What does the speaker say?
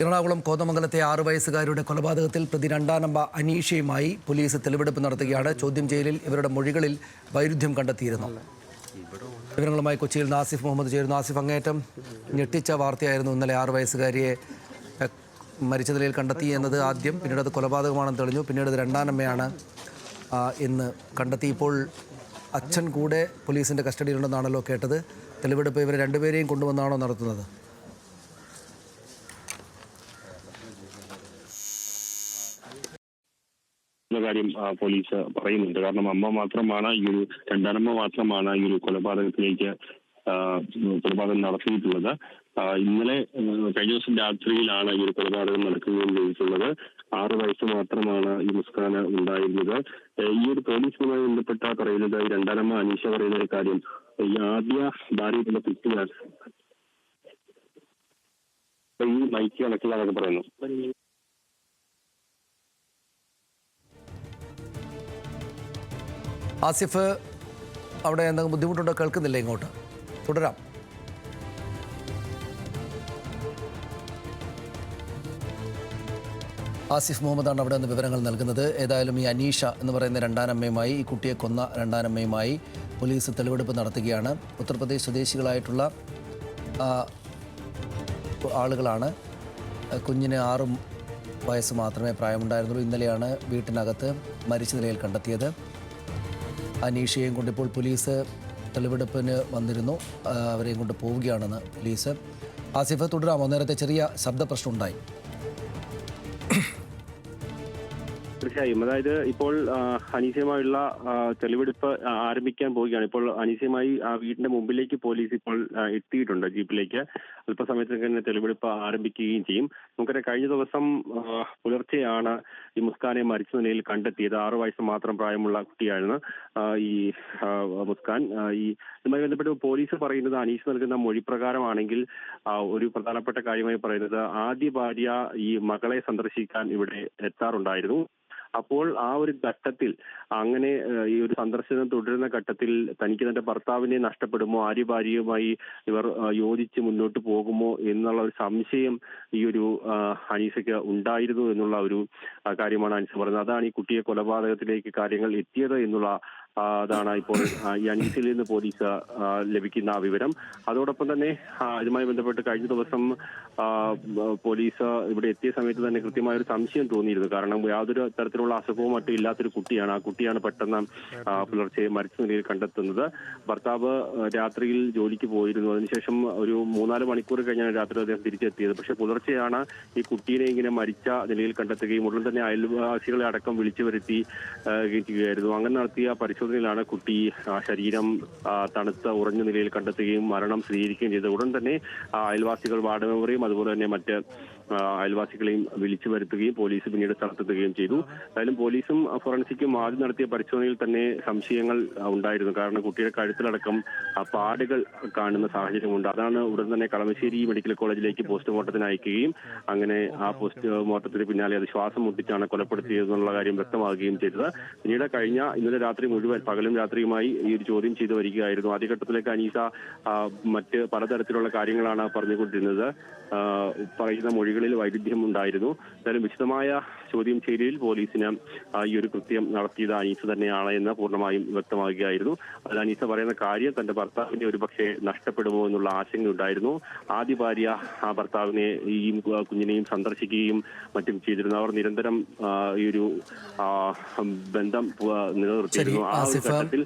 എറണാകുളം കോതമംഗലത്തെ 6 വയസ്സുകാരുടെ കൊലപാതകത്തിൽ പ്രതി രണ്ടാം നമ്പർ അനീഷയുമായി പോലീസ് തെളിവെടുപ്പ് നടത്തുകയാണ്. ചോദ്യം ചെയ്യലിൽ ഇവരുടെ മൊഴികളിൽ വൈരുദ്ധ്യം കണ്ടെത്തിയിരുന്നു. വിവരങ്ങളുമായി കൊച്ചിയിൽ നാസിഫ് മുഹമ്മദ് ചേരുന്നു. നാസിഫ്, അങ്ങേറ്റം ഞെട്ടിച്ച വാർത്തയായിരുന്നു ഇന്നലെ 6 വയസ്സുകാരിയെ മരിച്ച നിലയിൽ കണ്ടെത്തി എന്നത് ആദ്യം. പിന്നീട് അത് കൊലപാതകമാണെന്ന് തെളിഞ്ഞു. പിന്നീട് അത് രണ്ടാം നമ്പയാണ് എന്ന് കണ്ടെത്തി. ഇപ്പോൾ അച്ഛൻ കൂടെ പോലീസിൻ്റെ കസ്റ്റഡിയിലുണ്ടെന്നാണല്ലോ കേട്ടത്. തെളിവെടുപ്പ് ഇവരെ രണ്ടുപേരെയും കൊണ്ടുവന്നാണോ നടത്തുന്നത്? കാര്യം പോലീസ് പറയുന്നുണ്ട്. കാരണം അമ്മ മാത്രമാണ് രണ്ടാനമ്മ മാത്രമാണ് ഈ ഒരു കൊലപാതകം നടത്തിയിട്ടുള്ളത്. ഇന്നലെ കഴിഞ്ഞ ദിവസം രാത്രിയിലാണ് ഈ ഒരു കൊലപാതകം നടക്കുകയും ചെയ്തിട്ടുള്ളത്. 6 വയസ്സ് മാത്രമാണ് ഈ മുസ്കാന് ഉണ്ടായിരുന്നത്. ഈ ഒരു പോലീസുമായി ബന്ധപ്പെട്ട പറയുന്നത് ഈ രണ്ടാനമ്മ അനീഷ പറയുന്ന ഒരു കാര്യം, ഈ ആദ്യ ഭാര്യയുടെ കുട്ടിയാണ് ഈ മൈക്ക് കണക്കിലാണെന്ന് പറയുന്നു. ആസിഫ്, അവിടെ എന്തെങ്കിലും ബുദ്ധിമുട്ടുണ്ടോ? കേൾക്കുന്നില്ല, ഇങ്ങോട്ട് തുടരാം. ആസിഫ് മുഹമ്മദാണ് അവിടെ നിന്ന് വിവരങ്ങൾ നൽകുന്നത്. ഏതായാലും ഈ അനീഷ എന്ന് പറയുന്ന രണ്ടാനമ്മയുമായി, ഈ കുട്ടിയെ കൊന്ന രണ്ടാനമ്മയുമായി പോലീസ് തെളിവെടുപ്പ് നടത്തുകയാണ്. ഉത്തർപ്രദേശ് സ്വദേശികളായിട്ടുള്ള ആളുകളാണ്. കുഞ്ഞിന് 6 വയസ്സ് മാത്രമേ പ്രായമുണ്ടായിരുന്നുള്ളൂ. ഇന്നലെയാണ് വീട്ടിനകത്ത് മരിച്ച നിലയിൽ കണ്ടെത്തിയത്. അനീഷയെയും കൊണ്ട് ഇപ്പോൾ പോലീസ് തെളിവെടുപ്പിന് വന്നിരുന്നു. അവരെയും കൊണ്ട് പോവുകയാണെന്ന് പോലീസ്. ആസിഫ്, തുടരാമോ? നേരത്തെ ചെറിയ ശബ്ദ പ്രശ്നം ഉണ്ടായി. തീർച്ചയായും. അതായത് ഇപ്പോൾ അനീസയുമായുള്ള തെളിവെടുപ്പ് ആരംഭിക്കാൻ പോവുകയാണ്. ഇപ്പോൾ അനീസയുമായി വീടിന്റെ മുമ്പിലേക്ക് പോലീസ് ഇപ്പോൾ എത്തിയിട്ടുണ്ട്, ജീപ്പിലേക്ക്. അല്പസമയത്തേക്ക് തന്നെ തെളിവെടുപ്പ് ആരംഭിക്കുകയും ചെയ്യും. നമുക്കറിയാം, കഴിഞ്ഞ ദിവസം പുലർച്ചെയാണ് ഈ മുസ്കാനെ മരിച്ച നിലയിൽ കണ്ടെത്തിയത്. 6 വയസ്സ് മാത്രം പ്രായമുള്ള കുട്ടിയായിരുന്നു ഈ മുസ്കാൻ. ഇതുമായി ബന്ധപ്പെട്ട് പോലീസ് പറയുന്നത്, അനീഷ് നൽകുന്ന മൊഴി പ്രകാരമാണെങ്കിൽ ഒരു പ്രധാനപ്പെട്ട കാര്യമായി പറയുന്നത്, ആദ്യ ഭാര്യ ഈ മകളെ സന്ദർശിക്കാൻ ഇവിടെ എത്താറുണ്ടായിരുന്നു. അപ്പോൾ ആ ഒരു ഘട്ടത്തിൽ, അങ്ങനെ ഈ ഒരു സന്ദർശനം തുടരുന്ന ഘട്ടത്തിൽ തനിക്ക് തന്റെ ഭർത്താവിനെ നഷ്ടപ്പെടുമോ, ആര്യ ഭാര്യയുമായി ഇവർ യോജിച്ച് മുന്നോട്ട് പോകുമോ എന്നുള്ള ഒരു സംശയം ഈ ഒരു അനീസയ്ക്ക് ഉണ്ടായിരുന്നു എന്നുള്ള ഒരു കാര്യമാണ് അനീസ പറയുന്നത്. അതാണ് ഈ കുട്ടിയെ കൊലപാതകത്തിലേക്ക് കാര്യങ്ങൾ എത്തിയത് എന്നുള്ള അതാണ് ഇപ്പോൾ ഈ അനീസയിൽ നിന്ന് പോലീസ് ലഭിക്കുന്ന വിവരം. അതോടൊപ്പം തന്നെ ഇതുമായി ബന്ധപ്പെട്ട് കഴിഞ്ഞ ദിവസം പോലീസ് ഇവിടെ എത്തിയ സമയത്ത് തന്നെ കൃത്യമായ ഒരു സംശയം തോന്നിയിരുന്നു. കാരണം യാതൊരു തരത്തിലുള്ള അസുഖവും മറ്റും ഇല്ലാത്തൊരു കുട്ടിയാണ്. ആ കുട്ടിയാണ് പെട്ടെന്ന് പുലർച്ചെ മരിച്ച നിലയിൽ കണ്ടെത്തുന്നത്. ഭർത്താവ് രാത്രിയിൽ ജോലിക്ക് പോയിരുന്നു. അതിനുശേഷം ഒരു 3-4 മണിക്കൂർ കഴിഞ്ഞാണ് രാത്രി അദ്ദേഹം തിരിച്ചെത്തിയത്. പക്ഷെ പുലർച്ചെയാണ് ഈ കുട്ടീനെ ഇങ്ങനെ മരിച്ച നിലയിൽ കണ്ടെത്തുകയും ഉടൻ തന്നെ അയൽവാസികളെ അടക്കം വിളിച്ചു വരുത്തി ചെയ്യുകയായിരുന്നു. അങ്ങനെ നടത്തിയ പരിശോധനയിലാണ് കുട്ടി ശരീരം തണുത്ത ഉറഞ്ഞ നിലയിൽ കണ്ടെത്തുകയും മരണം സ്ഥിരീകരിക്കുകയും ചെയ്തത്. ഉടൻ തന്നെ അയൽവാസികൾ, വാർഡ് മെമ്പറെയും അതുപോലെ തന്നെ മറ്റ് അയൽവാസികളെയും വിളിച്ചു വരുത്തുകയും പോലീസ് പിന്നീട് സ്ഥലത്തെത്തുകയും ചെയ്തു. എന്തായാലും പോലീസും ഫോറൻസിക്കും ആദ്യം നടത്തിയ പരിശോധനയിൽ തന്നെ സംശയങ്ങൾ ഉണ്ടായിരുന്നു. കാരണം കുട്ടിയുടെ കഴുത്തിലടക്കം പാടുകൾ കാണുന്ന സാഹചര്യമുണ്ട്. അതാണ് ഉടൻ തന്നെ കളമശ്ശേരി മെഡിക്കൽ കോളേജിലേക്ക് പോസ്റ്റ്മോർട്ടത്തിന് അയക്കുകയും അങ്ങനെ ആ പോസ്റ്റ്മോർട്ടത്തിന് പിന്നാലെ അത് ശ്വാസം മുട്ടിച്ചാണ് കൊലപ്പെടുത്തിയതെന്നുള്ള കാര്യം വ്യക്തമാകുകയും ചെയ്തത്. പിന്നീട് ഇന്നലെ രാത്രി മുഴുവൻ പകലും രാത്രിയുമായി ഈ ഒരു ചോദ്യം ചെയ്തു വരികയായിരുന്നു. ആദ്യഘട്ടത്തിലേക്ക് അനീസ മറ്റ് പലതരത്തിലുള്ള കാര്യങ്ങളാണ് പറഞ്ഞുകൊണ്ടിരുന്നത്. പറയുന്ന മൊഴികളിൽ വൈരുദ്ധ്യം ഉണ്ടായിരുന്നു. എന്തായാലും വിശദമായ ചോദ്യം ചെയ്യലിൽ പോലീസിന് ഈ ഒരു കൃത്യം നടത്തിയത് അനീസ തന്നെയാണ് എന്ന് പൂർണ്ണമായും വ്യക്തമാകുകയായിരുന്നു. അതിൽ അനീസ പറയുന്ന കാര്യം, തന്റെ ഭർത്താവിനെ ഒരുപക്ഷെ നഷ്ടപ്പെടുമോ എന്നുള്ള ആശങ്ക ഉണ്ടായിരുന്നു. ആദ്യ ഭാര്യ ആ ഭർത്താവിനെ ഈ കുഞ്ഞിനെയും സന്ദർശിക്കുകയും മറ്റും ചെയ്തിരുന്നു. അവർ നിരന്തരം ഈ ഒരു ബന്ധം നിലനിർത്തിയിരുന്നു. ആ ഒരു ഘട്ടത്തിൽ